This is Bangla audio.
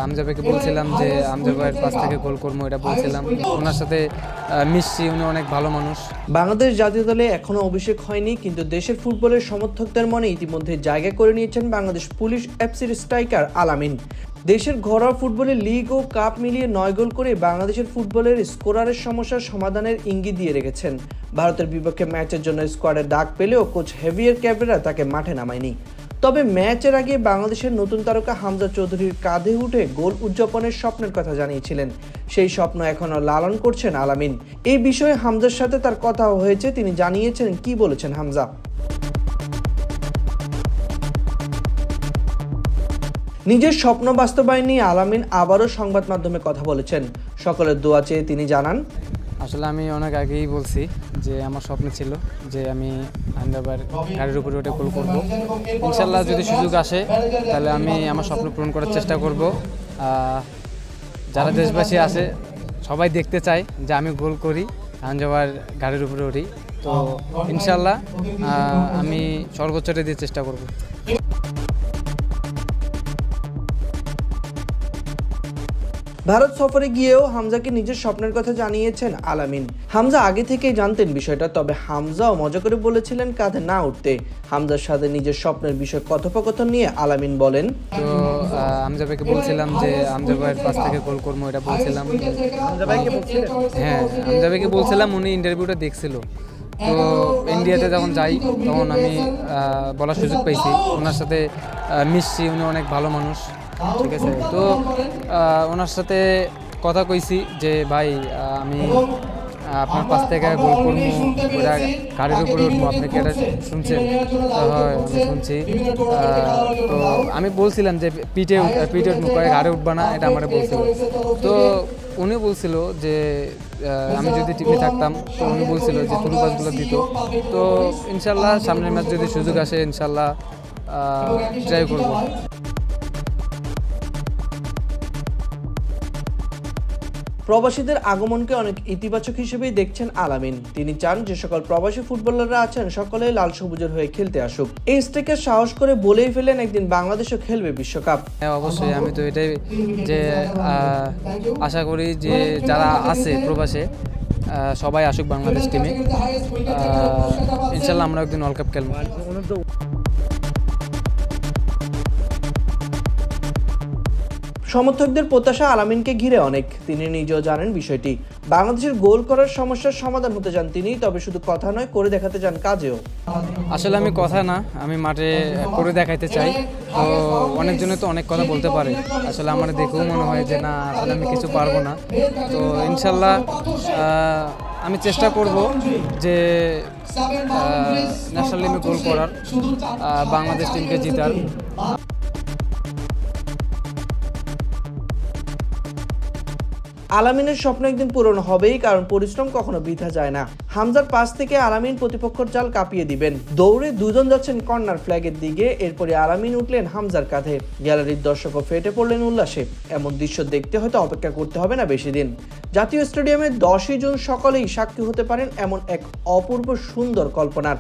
আমজাবাইকে বলছিলাম যে আমজাবাইয়ের পাশ থেকে গোল করবো, এটা বলছিলাম। ওনার সাথে মিশছি, উনি অনেক ভালো মানুষ। বাংলাদেশ জাতীয় দলে এখনো অভিষেক হয়নি, কিন্তু দেশের ফুটবলের সমর্থকদের মনে ইতিমধ্যে জায়গা করে নিয়েছেন বাংলাদেশ পুলিশ এফসির স্ট্রাইকার আল-আমিন। দেশের ঘরোয়া ফুটবলে লিগ ও কাপ মিলিয়ে 9 গোল করে বাংলাদেশের ফুটবলের স্কোরারের সমস্যার সমাধানের ইঙ্গিত দিয়ে রেখেছেন। ভারতের বিপক্ষে ম্যাচের জন্য স্কোয়াডে ডাক পেলেও কোচ হেভিয়ার ক্যাবেরা তাকে মাঠে নামায়নি। তবে ম্যাচের আগে বাংলাদেশের নতুন তারকা হামজা চৌধুরীর কাঁধে উঠে গোল উদযাপনের স্বপ্নের কথা জানিয়েছিলেন। সেই স্বপ্ন এখনো লালন করছেন আল-আমিন। এই বিষয়ে হামজার সাথে তার কথা হয়েছে, তিনি জানিয়েছেন কি বলেছেন হামজা। নিজের স্বপ্ন বাস্তবায়ন নিয়ে আল-আমিন আবারও সংবাদ মাধ্যমে কথা বলেছেন। সকলের দোয়া চেয়ে তিনি জানান, আসলে আমি অনেক আগেই বলছি যে আমার স্বপ্ন ছিল যে আমি আমজাবাইয়ের গাড়ির উপরে উঠে গোল করবো। ইনশাল্লাহ যদি সুযোগ আসে তাহলে আমি আমার স্বপ্ন পূরণ করার চেষ্টা করব। যারা দেশবাসী আছে সবাই দেখতে চায় যে আমি গোল করি, আমজাবাইয়ের গাড়ির উপরে উঠি। তো ইনশাল্লাহ আমি সর্বোচ্চটা দিয়ে চেষ্টা করব। ভারত সফরে গিয়েও হামজাকে নিজের স্বপ্নের কথা জানিয়েছেন আল-আমিন। হামজা আগে থেকেই জানতেন বিষয়টা, তবে হামজাও মজা করে বলেছিলেন কাঁধে না উঠতে। হামজার সাথে নিজের স্বপ্নের বিষয় কথোপকথন নিয়ে আল-আমিন বলেন, তো আমজাবাইকে বলছিলাম যে আমজাবাইয়ের পাশ থেকে গোল করবো, এটা বলছিলাম। হ্যাঁ, আমজাবাইকে বলছিলাম, উনি ইন্টারভিউটা দেখছিল। তো ইন্ডিয়াতে যখন যাই তখন আমি বলার সুযোগ পাইছি, ওনার সাথে মিশছি, উনি অনেক ভালো মানুষ, ঠিক আছে। তো ওনার সাথে কথা কইছি যে ভাই আমি আপনার পাশ থেকে গোল করবো, ওরা গাড়ির উপরে উঠবো, আপনি কি এটা শুনছেন? হয়, আমি শুনছি। তো আমি বলছিলাম যে পিঠে উঠবো, গাড়ি উঠবা না, এটা আমার বলছিল। তো উনি বলছিল যে আমি যদি টিমে থাকতাম, তো উনি বলছিল যে থ্রু পাসগুলো দিত। তো ইনশাল্লাহ সামনের ম্যাচ যদি সুযোগ আসে ইনশাল্লাহ ট্রাই করবো। প্রবাসীদের আগমনকে অনেক ইতিবাচক হিসেবেই দেখছেন আল-আমিন। তিনি চান যে সকল প্রবাসী ফুটবলাররা আছেন সকলেই লাল সবুজের হয়ে খেলতে আসুক। এই স্ট্রাইকার সাহস করে বলেই ফেলেন একদিন বাংলাদেশও খেলবে বিশ্বকাপ। হ্যাঁ, অবশ্যই। আমি তো এটাই যে আশা করি যে যারা আছে প্রবাসে সবাই আসুক বাংলাদেশ টিমে। ইনশাল্লাহ আমরা একদিন ওয়ার্ল্ড কাপ খেলবো। সমর্থকদের প্রত্যাশা আল-আমিনকে ঘিরে অনেক, তিনি নিজেও জানেন বিষয়টি। বাংলাদেশের গোল করার সমস্যার সমাধান হতে চান তিনি, তবে শুধু কথা নয়, করে দেখাতে চান কাজেও। আসলে আমি কথা না, আমি মাঠে করে দেখাইতে চাই। তো অনেকজনে তো অনেক কথা বলতে পারে, আসলে আমার দেখেও মনে হয় যে না, আসলে আমি কিছু পারবো না। তো ইনশাল্লাহ আমি চেষ্টা করব যে ন্যাশনাল টিমে গোল করার, বাংলাদেশ টিমকে জিতার। আল-আমিনের স্বপ্ন একদিন পূরণ হবেই, কারণ পরিশ্রম কখনো বৃথা যায় না। হামজার পাস থেকে আল-আমিন প্রতিপক্ষের জাল কাঁপিয়ে দিবেন। দৌড়ে দুজন যাচ্ছেন কর্নার ফ্ল্যাগের দিকে, এরপরে আল-আমিন উঠলেন হামজার কাঁধে। গ্যালারির দর্শকও ফেটে পড়লেন উল্লাসে। এমন দৃশ্য দেখতে হয়তো অপেক্ষা করতে হবে না বেশি দিন। জাতীয় স্টেডিয়ামে 10ই জুন সকলেই সাক্ষী হতে পারেন এমন এক অপূর্ব সুন্দর কল্পনার।